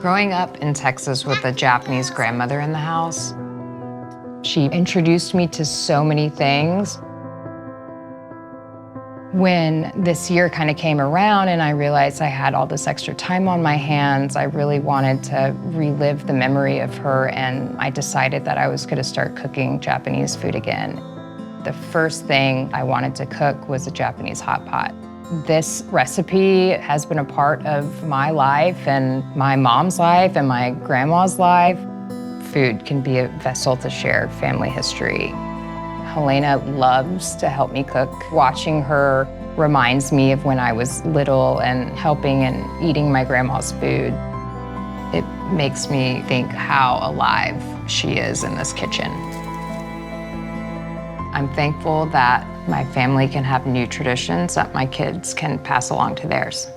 Growing up in Texas with a Japanese grandmother in the house, she introduced me to so many things. When this year kind of came around and I realized I had all this extra time on my hands, I really wanted to relive the memory of her, and I decided that I was going to start cooking Japanese food again. The first thing I wanted to cook was a Japanese hot pot. This recipe has been a part of my life and my mom's life and my grandma's life. Food can be a vessel to share family history. Helena loves to help me cook. Watching her reminds me of when I was little and helping and eating my grandma's food. It makes me think how alive she is in this kitchen. I'm thankful that my family can have new traditions that my kids can pass along to theirs.